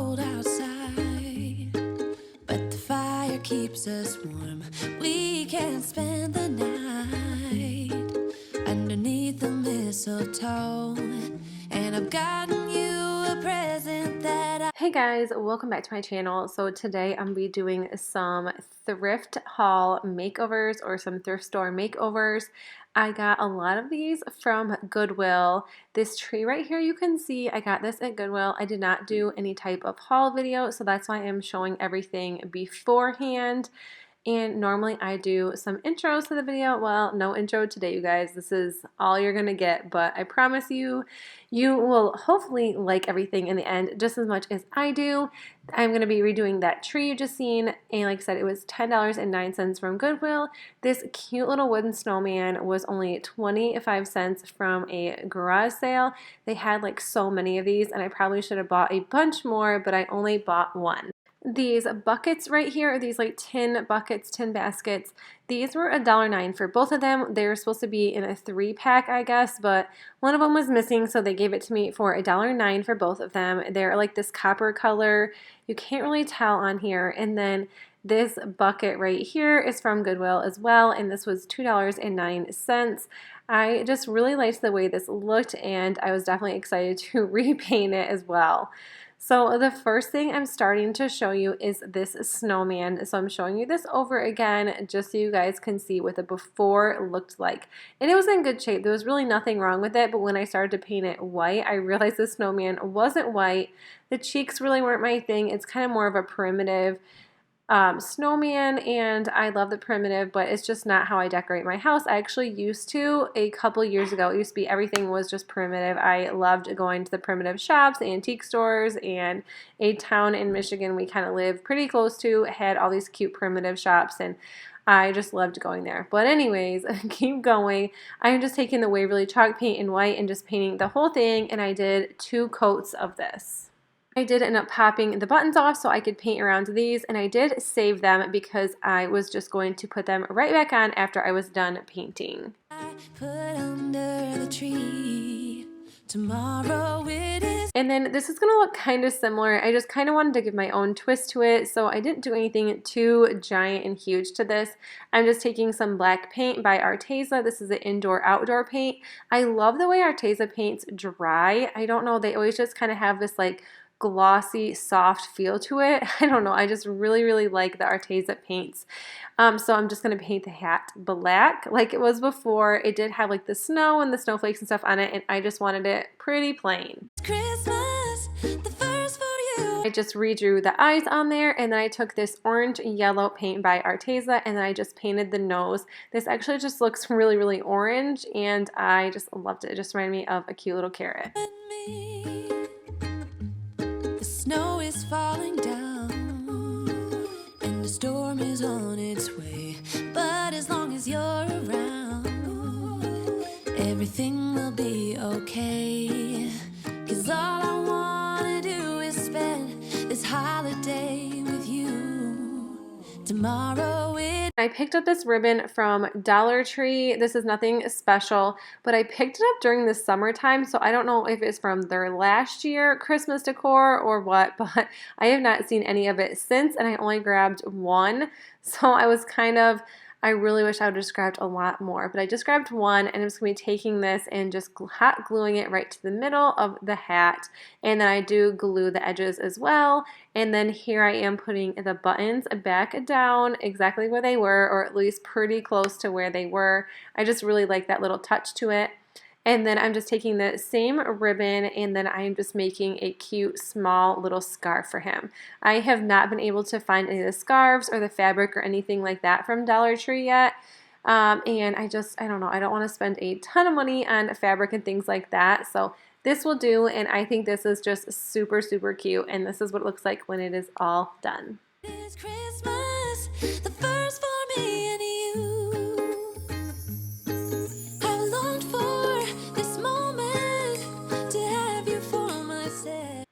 cold outside, but the fire keeps us warm. We can spend the night underneath the mistletoe, and I've gotten you a present that Hey guys, welcome back to my channel. So today I'm going to be doing some thrift haul makeovers or some thrift store makeovers. I got a lot of these from Goodwill. This tree right here you can see, I got this at Goodwill. I did not do any type of haul video, so that's why I'm showing everything beforehand. And normally I do some intros to the video. Well, no intro today, you guys. This is all you're going to get, but I promise you, you will hopefully like everything in the end just as much as I do. I'm going to be redoing that tree you just seen, and like I said, it was $10.09 from Goodwill. This cute little wooden snowman was only 25 cents from a garage sale. They had like so many of these, and I probably should have bought a bunch more, but I only bought one. These buckets right here, these like tin buckets, tin baskets, these were $1.09 for both of them. They were supposed to be in a 3-pack, I guess, but one of them was missing, so they gave it to me for $1.09 for both of them. They're like this copper color. You can't really tell on here. And then this bucket right here is from Goodwill as well, and this was $2.09. I just really liked the way this looked, and I was definitely excited to repaint it as well. So the first thing I'm starting to show you is this snowman. So I'm showing you this over again just so you guys can see what the before looked like. And it was in good shape. There was really nothing wrong with it, but when I started to paint it white, I realized the snowman wasn't white. The cheeks really weren't my thing. It's kind of more of a primitive snowman, and I love the primitive, but it's just not how I decorate my house. I actually used to a couple years ago. It used to be everything was just primitive. I loved going to the primitive shops, antique stores, and a town in Michigan we kind of lived pretty close to had all these cute primitive shops, and I just loved going there. But anyways, keep going. I'm just taking the Waverly chalk paint in white and just painting the whole thing, and I did 2 coats of this. I did end up popping the buttons off so I could paint around these, and I did save them because I was just going to put them right back on after I was done painting. put under the tree. Tomorrow it is. And then this is going to look kind of similar. I just kind of wanted to give my own twist to it, so I didn't do anything too giant and huge to this. I'm just taking some black paint by Arteza. This is an indoor-outdoor paint. I love the way Arteza paints dry. I don't know, they always just kind of have this like glossy, soft feel to it. I don't know. I just really like the Arteza paints. So I'm just going to paint the hat black like it was before. It did have like the snow and the snowflakes and stuff on it, and I just wanted it pretty plain. Christmas, the first for you. I just redrew the eyes on there, and then I took this orange yellow paint by Arteza, and then I just painted the nose. This actually just looks really orange, and I just loved it. It just reminded me of a cute little carrot. Snow is falling down, and the storm is on its way. But as long as you're around, everything will be okay. 'Cause all I wanna do is spend this holiday with you. Tomorrow I picked up this ribbon from Dollar Tree. This is nothing special, but I picked it up during the summertime, so I don't know if it's from their last year Christmas decor or what, but I have not seen any of it since, and I only grabbed one, so I really wish I would have just grabbed a lot more, but I just grabbed one, and I'm just going to be taking this and just hot gluing it right to the middle of the hat, and then I do glue the edges as well, and then here I am putting the buttons back down exactly where they were, or at least pretty close to where they were. I just really like that little touch to it. And then I'm just taking the same ribbon, and then I'm just making a cute small little scarf for him. I have not been able to find any of the scarves or the fabric or anything like that from Dollar Tree yet. And I don't know, I don't want to spend a ton of money on fabric and things like that. So this will do, and I think this is just super cute, and this is what it looks like when it is all done. It's Christmas, the first for me and you.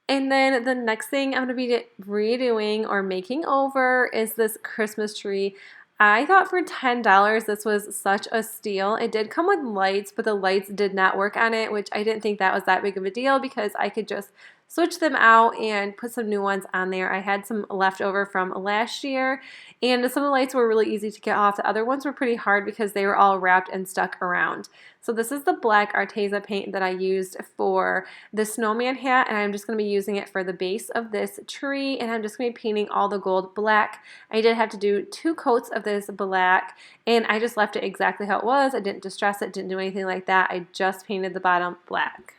And then the next thing I'm going to be redoing or making over is this Christmas tree. I thought for $10 this was such a steal. It did come with lights, but the lights did not work on it, which I didn't think that was that big of a deal because I could just switch them out and put some new ones on there. I had some leftover from last year, and some of the lights were really easy to get off. The other ones were pretty hard because they were all wrapped and stuck around. So this is the black Arteza paint that I used for the snowman hat, and I'm just going to be using it for the base of this tree, and I'm just going to be painting all the gold black. I did have to do 2 coats of this black, and I just left it exactly how it was. I didn't distress it, didn't do anything like that. I just painted the bottom black.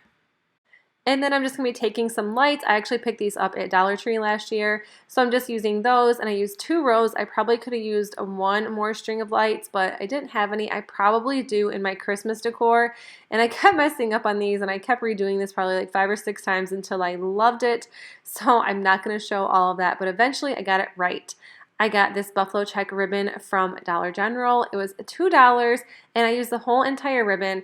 And then I'm just going to be taking some lights. I actually picked these up at Dollar Tree last year. So I'm just using those, and I used 2 rows. I probably could have used 1 more string of lights, but I didn't have any. I probably do in my Christmas decor. And I kept messing up on these, and I kept redoing this probably like 5 or 6 times until I loved it. So I'm not going to show all of that, but eventually I got it right. I got this buffalo check ribbon from Dollar General. It was $2, and I used the whole entire ribbon.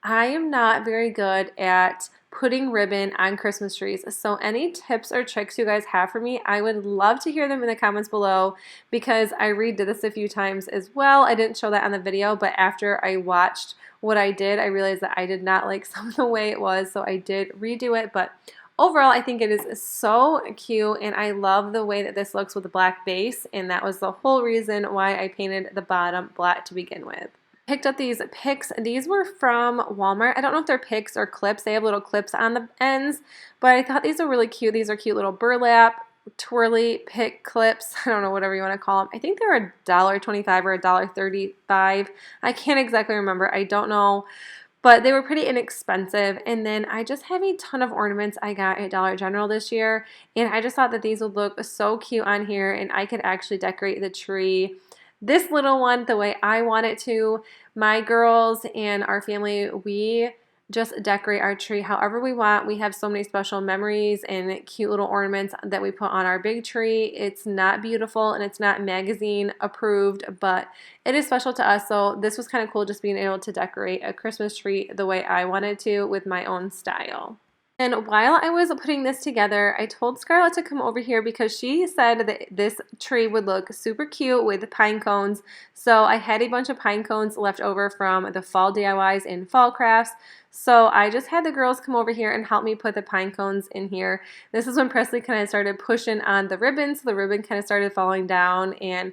I am not very good at putting ribbon on Christmas trees. So any tips or tricks you guys have for me, I would love to hear them in the comments below, because I redid this a few times as well. I didn't show that on the video, but after I watched what I did, I realized that I did not like some of the way it was, so I did redo it. But overall, I think it is so cute, and I love the way that this looks with the black base, and that was the whole reason why I painted the bottom black to begin with. Picked up these picks. These were from Walmart. I don't know if they're picks or clips. They have little clips on the ends, but I thought these were really cute. These are cute little burlap, twirly pick clips. I don't know, whatever you want to call them. I think they're $1.25 or $1.35. I can't exactly remember. I don't know. But they were pretty inexpensive. And then I just have a ton of ornaments I got at Dollar General this year. And I just thought that these would look so cute on here, and I could actually decorate the tree this little one the way I want it to. My girls and our family, we just decorate our tree however we want. We have so many special memories and cute little ornaments that we put on our big tree. It's not beautiful and it's not magazine approved, but it is special to us. So this was kind of cool, just being able to decorate a Christmas tree the way I wanted to with my own style. And while I was putting this together, I told Scarlett to come over here because she said that this tree would look super cute with pine cones. So I had a bunch of pine cones left over from the fall DIYs and fall crafts. So I just had the girls come over here and help me put the pine cones in here. This is when Presley kind of started pushing on the ribbon, so the ribbon kind of started falling down, and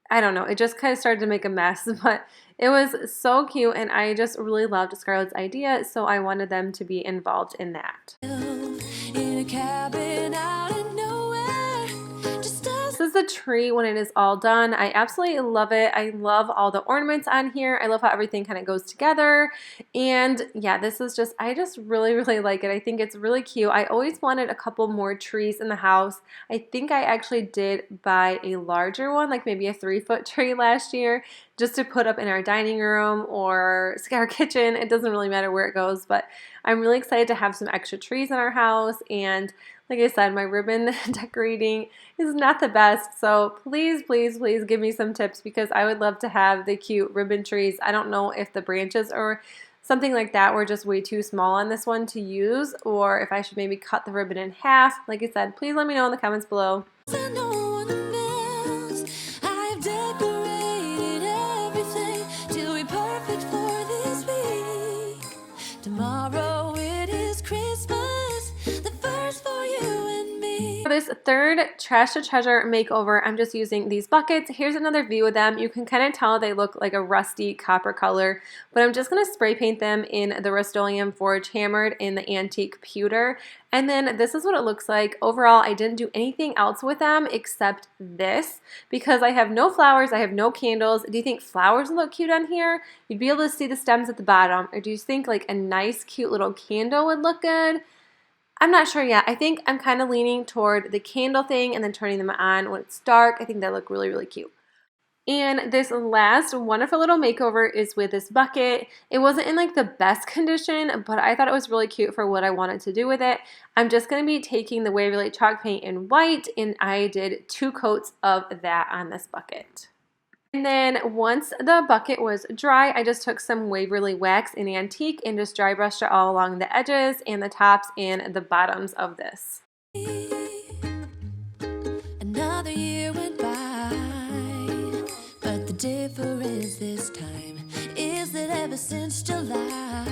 I don't know, it just kind of started to make a mess, but it was so cute, and I just really loved Scarlett's idea, so I wanted them to be involved in that. In a cabin out in nowhere, just us. This is the tree when it is all done. I absolutely love it. I love all the ornaments on here. I love how everything kind of goes together. And yeah, this is just, I just really, really like it. I think it's really cute. I always wanted a couple more trees in the house. I think I actually did buy a larger one, like maybe a 3-foot tree last year, just to put up in our dining room or our kitchen. It doesn't really matter where it goes, but I'm really excited to have some extra trees in our house. And like I said, my ribbon decorating is not the best, so please, please, please give me some tips, because I would love to have the cute ribbon trees. I don't know if the branches or something like that were just way too small on this one to use, or if I should maybe cut the ribbon in half. Like I said, please let me know in the comments below. I know one else. I've decorated everything till we're perfect for this week. Tomorrow it is Christmas, the first for you and me. For this third Trash to Treasure makeover, I'm just using these buckets. Here's another view of them. You can kind of tell they look like a rusty copper color, but I'm just going to spray paint them in the Rust-Oleum Forge hammered in the antique pewter. And then this is what it looks like. Overall, I didn't do anything else with them except this, because I have no flowers, I have no candles. Do you think flowers look cute on here? You'd be able to see the stems at the bottom. Or do you think like a nice cute little candle would look good? I'm not sure yet. I think I'm kind of leaning toward the candle thing and then turning them on when it's dark. I think they look really, really cute. And this last wonderful little makeover is with this bucket. It wasn't in like the best condition, but I thought it was really cute for what I wanted to do with it. I'm just going to be taking the Waverly chalk paint in white, and I did 2 coats of that on this bucket. And then once the bucket was dry, I just took some Waverly wax in antique and just dry brushed it all along the edges and the tops and the bottoms of this. Another year went by, but the difference this time is that ever since July.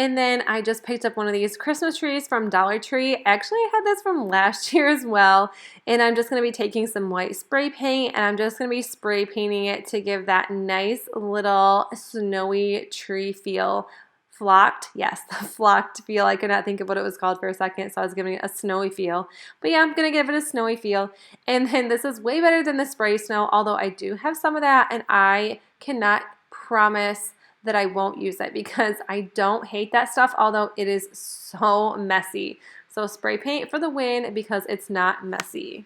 And then I just picked up one of these Christmas trees from Dollar Tree. Actually, I had this from last year as well. And I'm just going to be taking some white spray paint and I'm just going to be spray painting it to give that nice little snowy tree feel. Flocked, yes, the flocked feel. I could not think of what it was called for a second, so I was giving it a snowy feel. But yeah, I'm going to give it a snowy feel. And then this is way better than the spray snow, although I do have some of that and I cannot promise that I won't use it because I don't hate that stuff, although it is so messy. So spray paint for the win because it's not messy.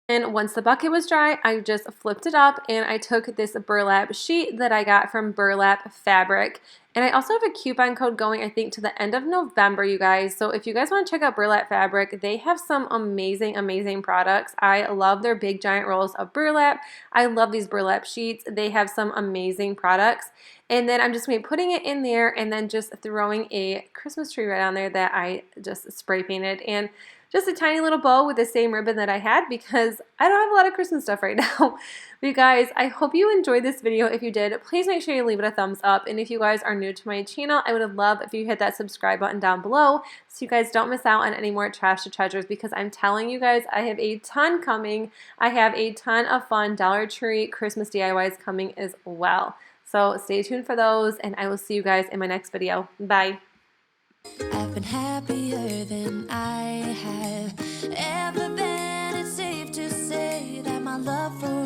And once the bucket was dry, I just flipped it up and I took this burlap sheet that I got from Burlap Fabric. And I also have a coupon code going, I think, to the end of November, you guys. So if you guys want to check out Burlap Fabric, they have some amazing, amazing products. I love their big giant rolls of burlap. I love these burlap sheets. They have some amazing products. And then I'm just going to be putting it in there and then just throwing a Christmas tree right on there that I just spray painted. And just a tiny little bow with the same ribbon that I had because I don't have a lot of Christmas stuff right now. But you guys, I hope you enjoyed this video. If you did, please make sure you leave it a thumbs up. And if you guys are new to my channel, I would love if you hit that subscribe button down below so you guys don't miss out on any more Trash to Treasures because I'm telling you guys, I have a ton coming. I have a ton of fun Dollar Tree Christmas DIYs coming as well. So stay tuned for those and I will see you guys in my next video. Bye. I've been happier than I have ever been. It's safe to say that my love for you